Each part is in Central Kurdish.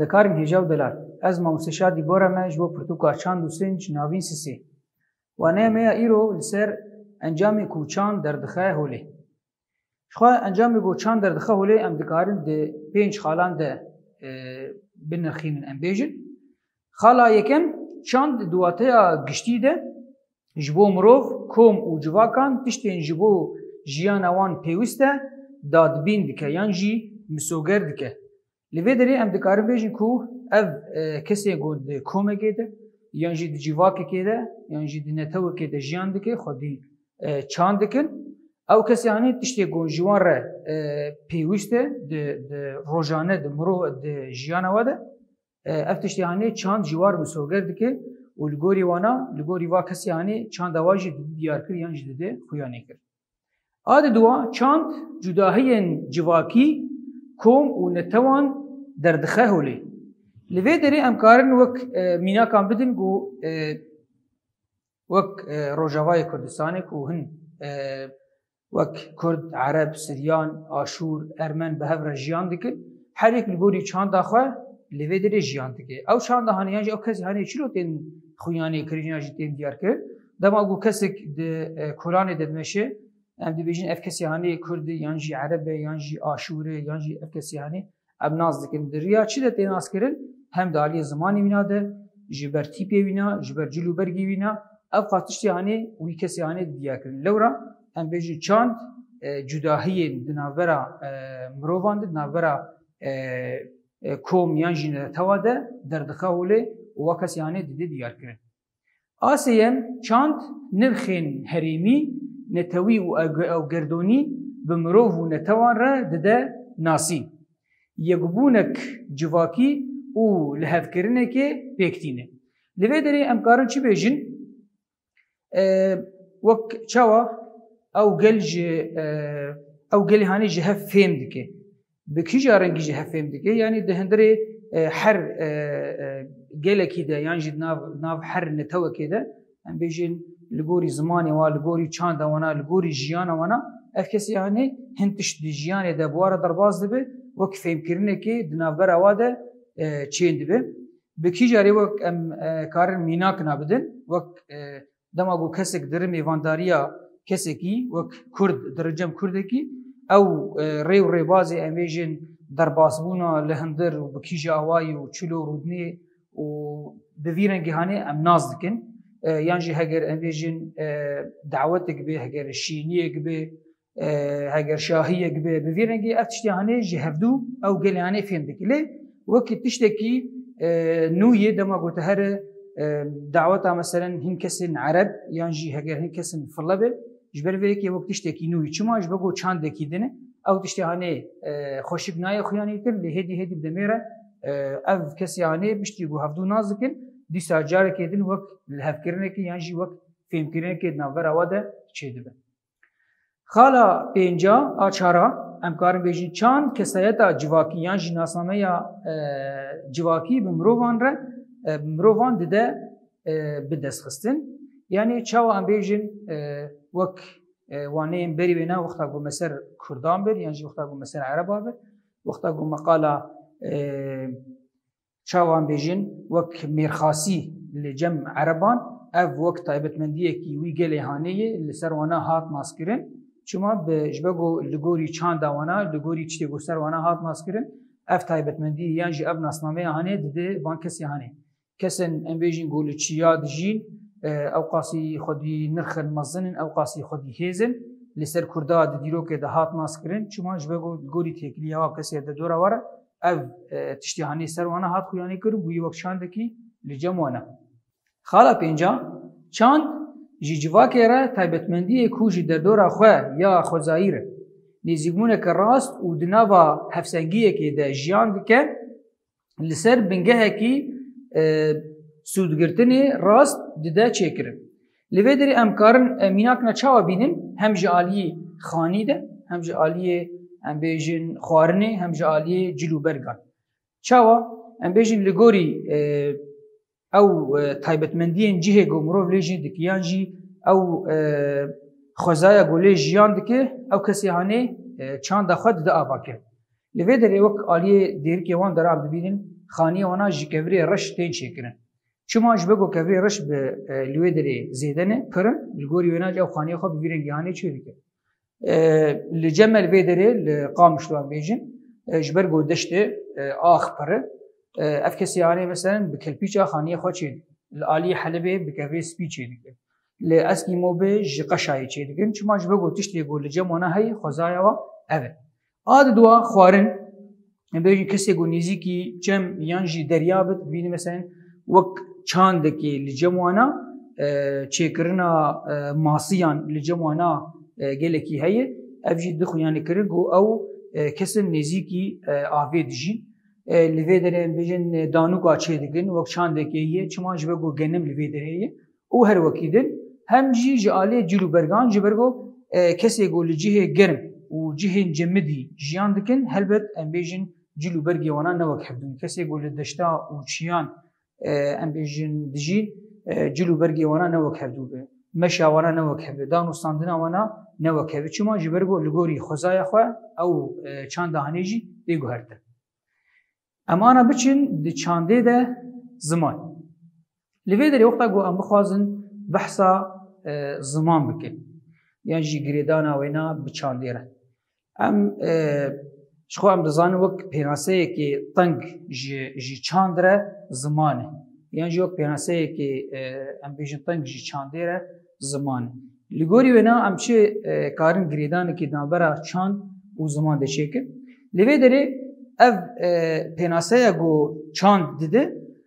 دکارم هجاب دلار از ماموسشا دیبورا مج بو پرتوکا چاند و سنج ناوین سسی و نمی ایرو لسر انجامی کوچان دردخه هولی شخوا انجامی کوچان دردخه هولی ام دکارن ده پنج خالان ده بنرخینن ام بیجن خالا یکم چاند دواته گشتی ده جبو مروف کوم و جواکان تشتین جبو جیان وان پیوسته دادبین دکه یان جی مسوگر دکه لوی داری ام دکارن بیجن کو ev kesê got di komekê de yan jî di civakekê de yan jî di netewekê de jiyan dike xwedî çand dikin ew kesê hanê tiştê got ji wan re pêwîst e di rojane di mirov di jiyana we de ev tiştê hanê çand ji war misoger dike û li gorî wana li gorî va kesê hanê çanda wa jî diyar kir yan jî didê xuyanê kir. A di duwa çand cudahiyên civakî kom û netewan derdixe holê. Li vê derê em karin wek mînakan bidin got wek Rojavayê Kurdistanê ku hin wek Kurd, Ereb, Siryan, Aşûr, Ermen bi hev re jiyan dikin herek li gorî çanda xwe li vê derê jiyan dike. Ew çanda hanê yan jî ew kesî hanê çîro tên xuyanê kirin yan jî tên diyar kir. Dema got kesek di Kur'anê de dimeşe em dibêjin ev kesî hanê Kurdî yan jî Erebê yan jî Aşûrê yan jî ev kesî hanê em naz dikin. Di riya çi de tên nas kirin? Hem de aliyê zimanê wîna de ji ber tîpê wîna ji ber cil û bergî wîna ev qas tiştê hanê wî kesê hanê diyar kirin. Lewra em bêjin çand cudahiyên di navbera mirovan de di navbera kom yan jî netewa de derdixe holê û wa kesê hanê didê diyar kirin. Asê çand nirxên herêmî netewî û ew gerdonî bi mirov û netewan re dide nasî. Yekbûnek civakî û li hevkirinekê pêktîne. Li vê derê em karin çi bêjin? Wek çawa ew gel ji ew gelê hanê ji hev fêm dike. Bi kîja rengî ji hev fêm dike? Yani di hindirê her gelekî de yan jî nav her netewekê de em bêjin li gorî zimanê wan, li gorî çanda wana, li gorî jiyana wana ev kesî hanê hin tişt di jiyanê de bi wara derbas dibe wek fêmkirinekê di navbera wa de çên dibe. Bi kî jarê wek em karin mînak nabidin wek dema got kesek dirim êvandariya kesekî wek Kurd diricem Kurdekî ew rê û rêbazê em bêjin derbasbûna li hindir û bi kîja awayî û çilo rûdinê û bi vî rengî hanê em naz dikin. Yan jî heger em bêjin dawetek bê heger şîniyek bê heger şahiyek bê bi vî rengî ev tiştê hanê ji hevdû ew gelê hanê fêm dike. Lê wekî tiştekî nûyê dema gote here daweta meselen hin kesên Ereb yan jî heger hin kesên file be ji ber vê yekê wek tiştekî nûyî çima ji ber got çandekî dine ew tiştê hanê xweşik naye xuyanî kir lê hêdî hêdî bi demê re ev kesê hanê piştî got hevdû naz dikin dîsa carekê din wek li hevkirinekê yan jî wek fêmkirinekê di navbera wa de çê dibe. Xala pênca a çara em karin bêjin çand kesayeta civakî yan jî nasnameya civakî bi mirovan re mirovan dide bi destxistin. Yani çawa em bêjin wek waneyên berî wêne wexta got meser Kurdan bir yan jî wexta got meser Ereba bir wexta got meqala çawa em bêjin wek mêrxasî li cem Ereban ev wek taybetmendiyekî wî gelê haneyê li ser wana hat naskirin. Çima ji ber got li gorî çanda wana li gorî tiştê got ser wana hat naskirin ev taybetmendî yan jî ev nasnameya hanê dide van kesê hanê. Kesên em bêjin got li çiya dijîn ew qasî xwedî nirxin mezinin ew qasî xwedî hêzin li ser Kurda di dîrokê de hat naskirin çima ji ber got gorî têkiliya wa kesê de dora were ev tiştê hanê ser wana hat xuyanî kir bûyî wek çandekî li cem wana. Xala pênca çand ji civakê re taybetmendiyê ku ji derdora xwe ya xwezayî re nêzîbûneke rast û di nava hevsengiyekê de jiyan dike li ser bingehekî sûdgirtinê rast dide çêkirin. Li vê derê em karin mînakna çawa bînin hem ji aliyê xanî de hem ji aliyê em bêjin xwarinê hem ji aliyê cil û bergan. Çawa em bêjin li gorî ew taybetmendiyên cihê got mirov lê jî dike yan jî ew xwezaya got lê jiyan dike ew kesê hanê çanda xwe dide ava kirin. Li vê derê wek aliyê dêrikê wan dera em dibînin خانیه وانا جی کفری رش تین چیکرن چما جبه کو کفری رش به لوی دری زیدنه پرن لگوری ونا جو خانیه خو بیرن گهانی چی دیگه لجمل بدری لقامشلوان بیجن جبر گو دشته آخ پره افکسی یعنی مثلا بکلپیچا خانیه خو چی العالی حلبه بکفری سپی چی دیگه لاسکی موبه جقشای چی دیگه چما جبه گو تشتی گو لجم وانا هی خزایا و evet adı dua xwarin böyle kese go niziki cem yanji deryabet bini mesela vak çandaki li cemwana çekirina masiyan li cemwana geleki heye evji dixu yani kirin go ev kesin niziki avedici li vedere bejin danuka çedigin vak çandaki ye çima jbe go genem li vedere o her vakidin hem ji ali cilu bergan jibergo kese go li cihe germ و جهن جمدی جیان دکن هلبت ام بیجن جلو برگی وانا نوک حبدون کسی گول دشتا و چیان ام بیجن دجی جلو برگی وانا نوک حبدو به مشا وانا نوک حبدو دانو ساندنا وانا نوک حبدو چما جبرگو لگوری خزای خواه او چند دهانی جی دیگو هرده اما انا بچن دی چانده ده زمان لوی داری وقتا گو ام بخوازن بحثا زمان بکن یعنی جی گریدانا وینا بچانده ره ام شخو ام دزانه وک پیناسه کی تنگ جی چاندره زمانه یعنی وک پیناسه کی ام بیجن تنگ جی چاندره زمانه لگوری ونا ام چه کارن گریدان کی نابرا چاند او زمان ده چیکه لوی دری ev pênaseye got çand dide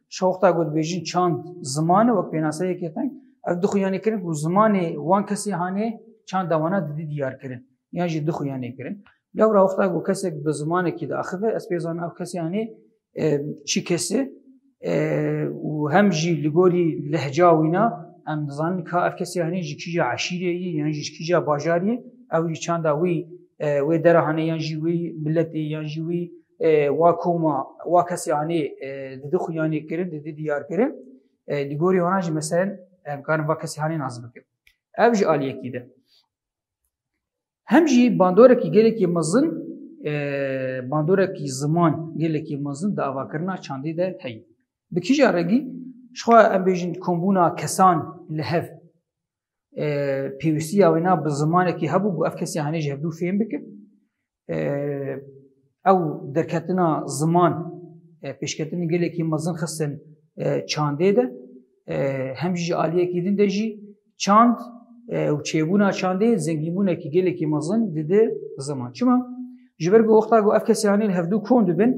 şoxta got bêjin çand zimanê wek pênaseyê ketin ev dixuyanê kirin û zimanê wan kesî hanê çanda wana didî diyar kirin yan jî dixuyanê kirin lewra wexta got kesek bi zimanekî de axive ez pê zanim ev kesî hanê çi kesî û hem jî li gorî lehca wîna em dizanin ka ev kesî hanê ji kîja eşîreyî yan jî kîja bajarî ew jî çanda wî wê dera hanê yan jî wî milletê yan jî wî واکوما واکسی آنی دیده خویانی کرد دیده دیار کرد دیگوری آنها جی مثلا امکان واکسی آنی نازم کرد. اوج عالیه کیده. هم جی باندوره کی گله کی مزن باندوره کی زمان گله کی مزن دعوا کرنا چاندی ده هی. بکیجا رگی شخوا ام بیجن کمبونا کسان لهف پیوسی آوینا به زمانه کی هبو بو افکسی آنی جهدو فهم بکر. او درکتنا زمان پیشکتنی گله کی مزن خستن چانده ده هم جی عالیه کی دین ده جی چاند و چیبونا چانده زنگیمونه کی گله کی مزن دیده زمان چما جبرگو وقتا گو افکسی هانی هفدو کند بن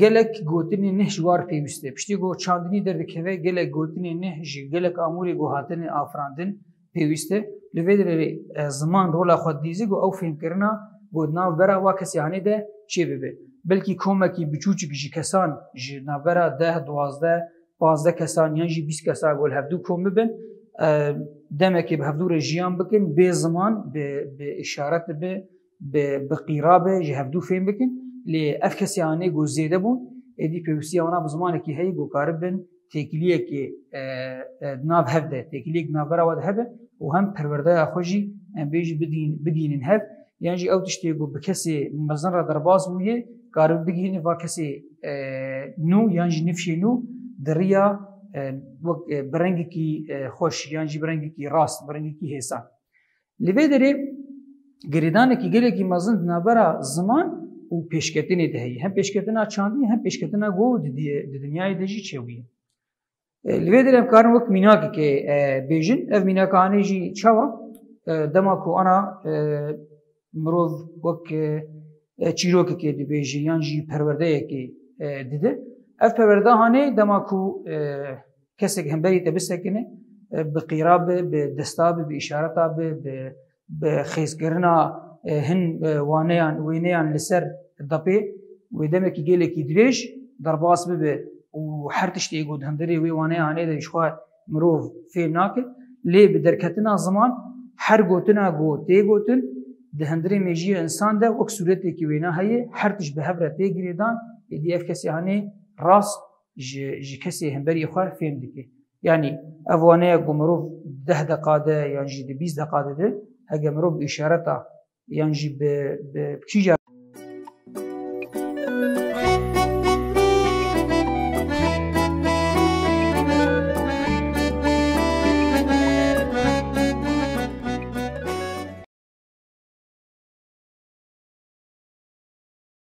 گلک گوتنی نه جوار پیوسته پشتی گو چاندنی دردکوه گلک گوتنی نه جی گلک اموری گو هاتن آفراندن پیوسته لویدر زمان رولا خود دیزی گو او فهم کرنا گود ناو برا وا کسی هانی ده چی ببه بلکی کومکی بچوچک جی کسان جی ناو برا 10 12 15 کسان یان جی 20 کسان گل هفدو کوم ببن دمکی به هفدو رجیان بکن به زمان به اشارت به قیرابه جی هفدو فهم بکن لی اف کسی هانی گو زیده بون ادی پیوسی اونا به زمان کی هی گو کاربن تکلیه کی ناو هفده تکلیه ناو برا ود هفه و هم پرورده خوشی ام بیج بدینن هف یعنی او تشتی گو به کسی مزن را درباز بویه کار بگیرنی و کسی نو یعنی نفشی نو دریا برنگی کی خوش یعنی برنگی کی راست برنگی کی حساب لیوه داره گریدانه کی گله کی مزن نبرا زمان و پیشکتنی دهی هم پیشکتنا چاندی هم پیشکتنا گو دی دنیای دجی چویه لیوه داره کارن وقت میناکی که بیجن اف میناکانی جی چوا دماکو انا مروف وک چیروک که دی بیجی یان جی پرورده که دیده اف پرورده هانه دماکو کسی که هم بری تبسکنه به قیراب به دستاب به اشارتاب به خیزگرنا هن وینیان لسر دپی و دمه کی گله کی دریش در باس به و هر تشتی گود هندری وی وانه هانه ده شخوا مروف فهم ناکه لی به درکتنا زمان هر گوتنا گو تی گوتن ده هندری میجی انسان ده وک صورتی کی وینا هی هر تش به هبره تی گریدان دی اف کسی هانی راست ج کسی همبری خو فهم دکی یعنی اوانه گمرو 10 دقیقه یعنی 20 دقیقه ده اگه مرو اشارتا یعنی به چیجا